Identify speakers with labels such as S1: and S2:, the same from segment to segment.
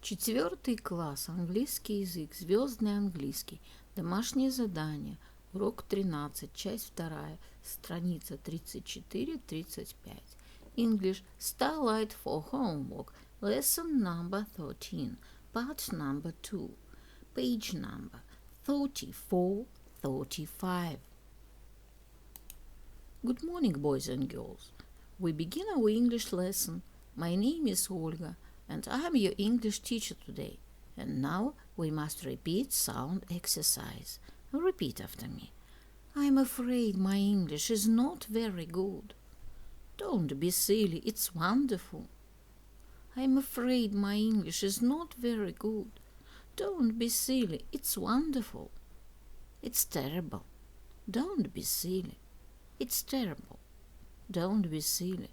S1: Четвертый класс, английский язык, Звездный Английский, домашнее задание, урок 13, часть 2, страница 34-35. English, Starlight for homework, lesson number 13, part number 2, page number 34-35. Good morning, boys and girls. We begin our English lesson. My name is Olga, and I am your English teacher today. And now we must repeat sound exercise. Repeat after me. I'm afraid my English is not very good. Don't be silly, it's wonderful. I'm afraid my English is not very good. Don't be silly, it's wonderful. It's terrible. Don't be silly. It's terrible. Don't be silly.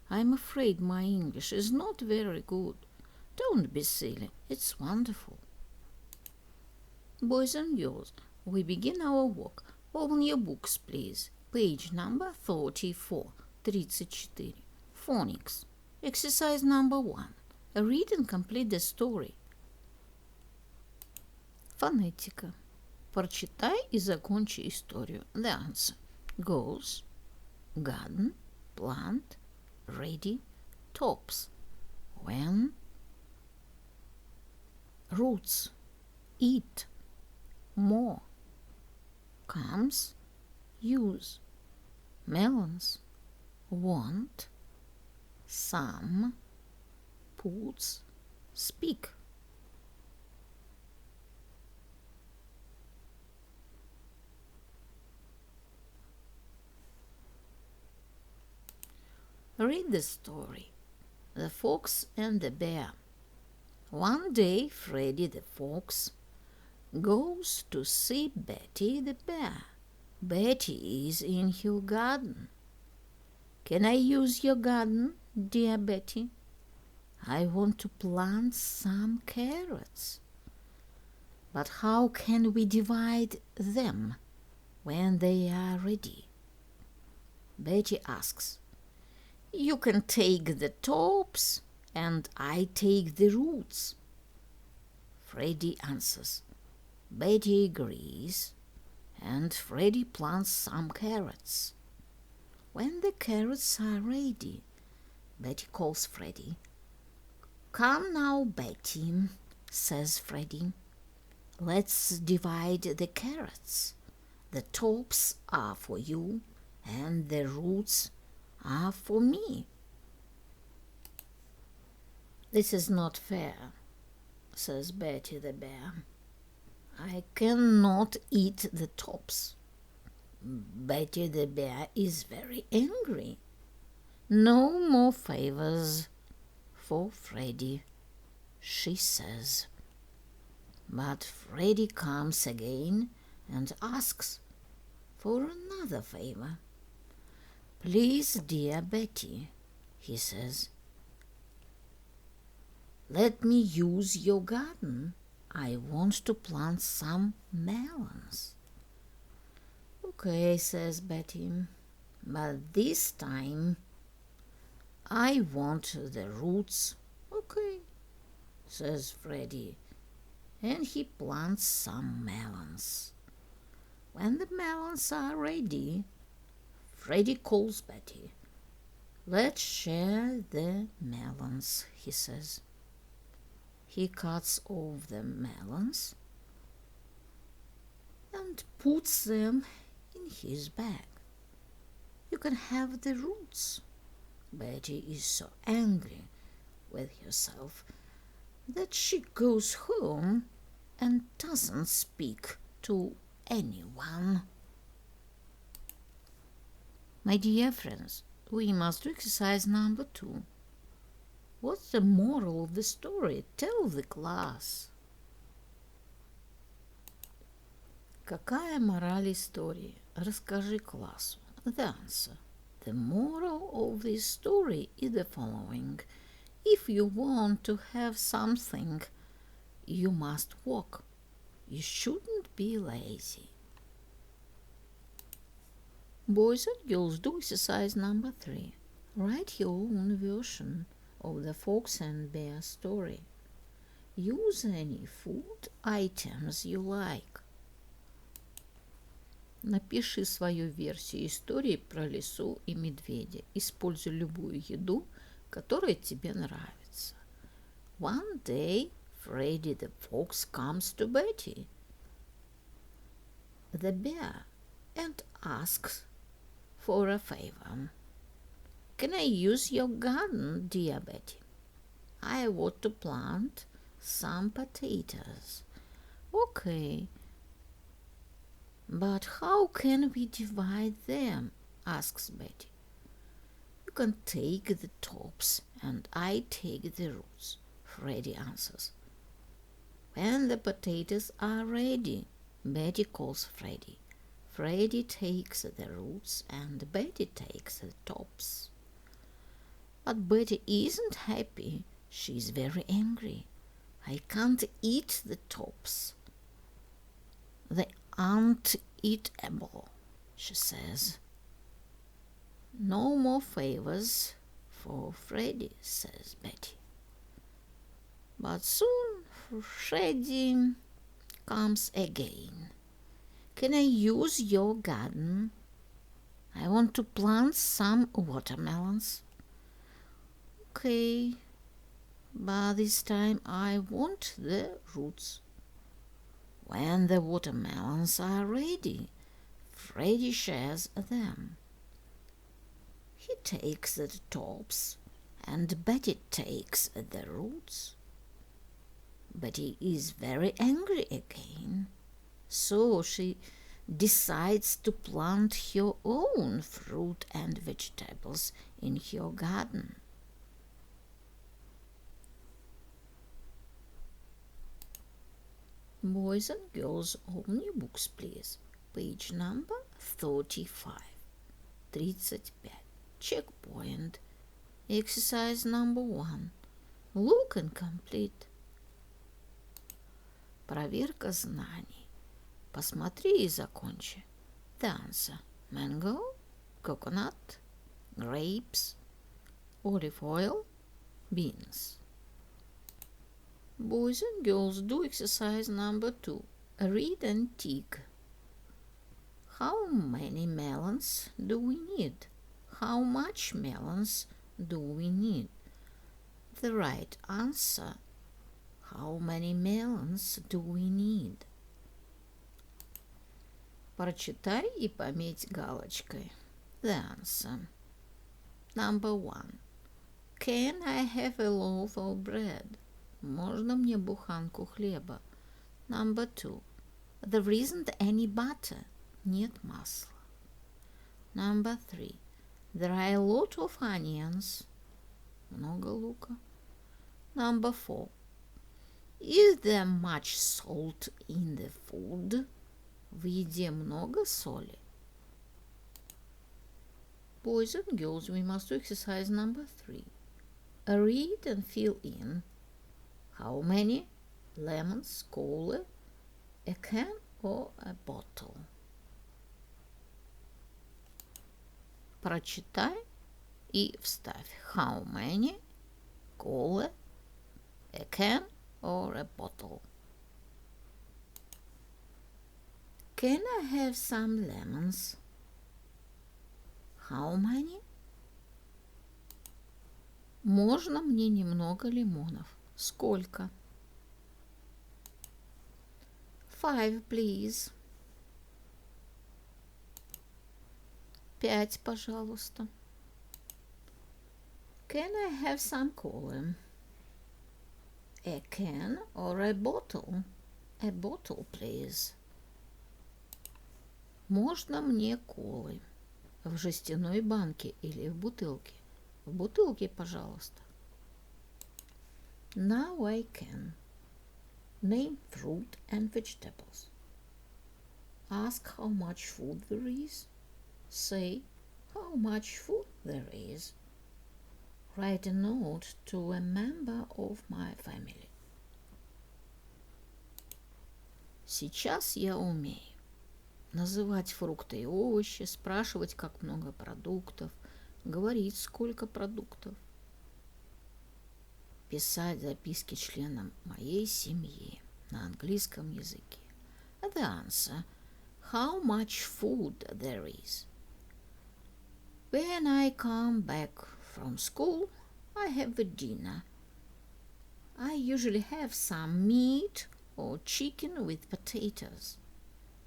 S1: I'm afraid my English is not very good. Don't be silly. It's wonderful. Boys and girls, we begin our work. Open your books, please. Page number 34. 34. Phonics. Exercise number 1. Read and complete the story. Фонетика. Прочитай и закончи историю. The answer. Goes, garden, plant, ready, tops, when, roots, eat, more, comes, use, melons, want, some, puts, speak. Read the story. The Fox and the Bear. One day, Freddy the Fox goes to see Betty the Bear. Betty is in her garden. Can I use your garden, dear Betty? I want to plant some carrots. But how can we divide them when they are ready? Betty asks. You can take the tops, and I take the roots. Freddy answers. Betty agrees, and Freddy plants some carrots. When the carrots are ready, Betty calls Freddy. Come now, Betty, says Freddy. Let's divide the carrots. The tops are for you, and the roots are for me. This is not fair, says Betty the Bear. I cannot eat the tops. Betty the Bear is very angry. No more favors for Freddy, she says. But Freddy comes again and asks for another favor. Please, dear Betty, he says, let me use your garden. I want to plant some melons. Okay, says Betty, but this time I want the roots. Okay, says Freddy, and he plants some melons. When the melons are ready, Freddy calls Betty. Let's share the melons, he says. He cuts off the melons and puts them in his bag. You can have the roots. Betty is so angry with herself that she goes home and doesn't speak to anyone. My dear friends, we must do exercise number 2. What's the moral of the story? Tell the class. Какая мораль истории? Расскажи классу. The answer. The moral of this story is the following. If you want to have something, you must work. You shouldn't be lazy. Boys and girls, do exercise number 3. Write your own version of the Fox and Bear story. Use any food items you like. Напиши свою версию истории про лису и медведя. Используй любую еду, которая тебе нравится. One day, Freddy the fox comes to Betty, the bear, and asks for a favor. Can I use your garden, dear Betty? I want to plant some potatoes. Okay. But how can we divide them? Asks Betty. You can take the tops and I take the roots, Freddy answers. When the potatoes are ready, Betty calls Freddy. Freddy takes the roots and Betty takes the tops. But Betty isn't happy. She's very angry. I can't eat the tops. They aren't eatable, she says. No more favors for Freddy, says Betty. But soon Freddy comes again. Can I use your garden? I want to plant some watermelons. Okay, but this time I want the roots. When the watermelons are ready, Freddy shares them. He takes the tops and Betty takes the roots. Betty is very angry again, so she decides to plant her own fruit and vegetables in her garden. Boys and girls only books, please. Page number 35. 35. Checkpoint. Exercise number 1. Look and complete. Проверка знаний. Посмотри и закончи. The answer. Mango, coconut, grapes, olive oil, beans. Boys and girls, do exercise number 2. Read and tick. How many melons do we need? How much melons do we need? The right answer. How many melons do we need? Прочитай и пометь галочкой. The answer. Number 1. Can I have a loaf of bread? Можно мне буханку хлеба? Number 2. There isn't any butter. Нет масла. Number 3. There are a lot of onions. Много лука. Number 4. Is there much salt in the food? В еде много соли? Boys and girls, we must do exercise number 3. Read and fill in. How many? Lemons, cola, a can or a bottle? Прочитай и вставь. How many? Cola, a can or a bottle? Can I have some lemons? How many? Можно мне немного лимонов? Сколько? 5, please. 5, пожалуйста. Can I have some cola? A can or a bottle? A bottle, please. Можно мне колы? В жестяной банке или в бутылке? В бутылке, пожалуйста. Now I can. Name fruit and vegetables. Ask how much food there is. Say how much food there is. Write a note to a member of my family. Сейчас я умею называть фрукты и овощи, спрашивать, как много продуктов, говорить, сколько продуктов. писать записки членам моей семьи на английском языке? The answer: how much food there is. When I come back from school, I have a dinner. I usually have some meat or chicken with potatoes.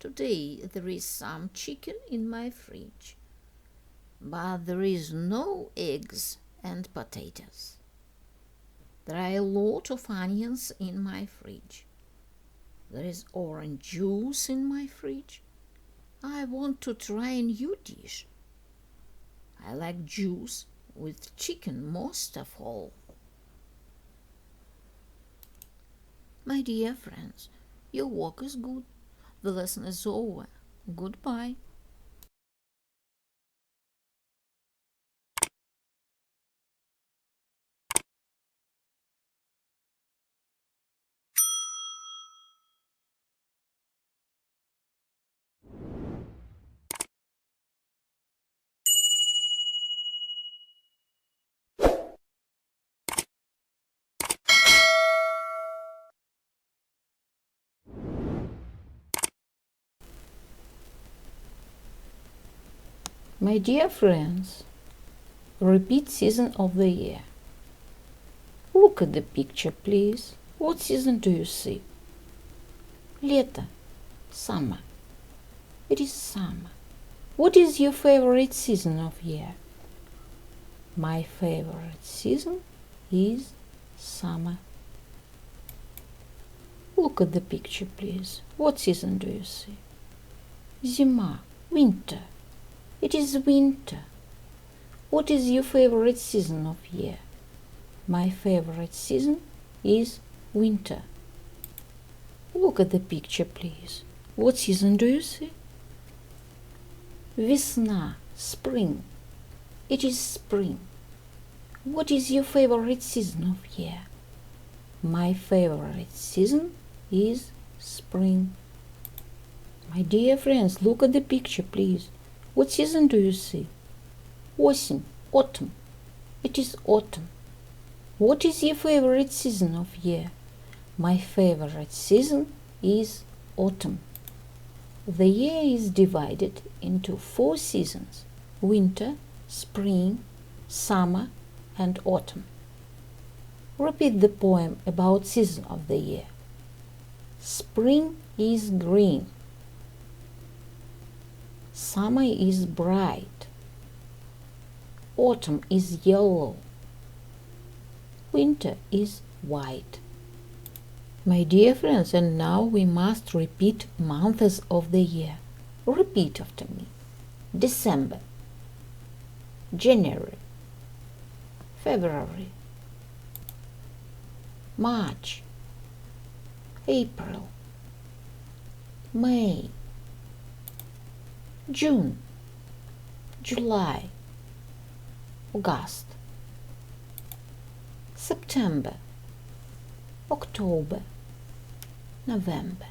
S1: Today there is some chicken in my fridge, but there is no eggs and potatoes. There are a lot of onions in my fridge. There is orange juice in my fridge. I want to try a new dish. I like juice with chicken most of all. My dear friends, your work is good. The lesson is over. Goodbye. My dear friends, repeat season of the year. Look at the picture, please. What season do you see? Лето. Summer. It is summer. What is your favorite season of year? My favorite season is summer. Look at the picture, please. What season do you see? Зима. Winter. It is winter. What is your favorite season of year? My favorite season is winter. Look at the picture, please. What season do you see? Весна. Spring. It is spring. What is your favorite season of year? My favorite season is spring. My dear friends, look at the picture, please. What season do you see? Осень. Autumn. It is autumn. What is your favorite season of year? My favorite season is autumn. The year is divided into 4 seasons: winter, spring, summer, and autumn. Repeat the poem about season of the year. Spring is green. Summer is bright. Autumn is yellow. Winter is white. My dear friends, and now we must repeat months of the year. Repeat after me. December, January, February, March, April, May, June, July, August, September, October, November.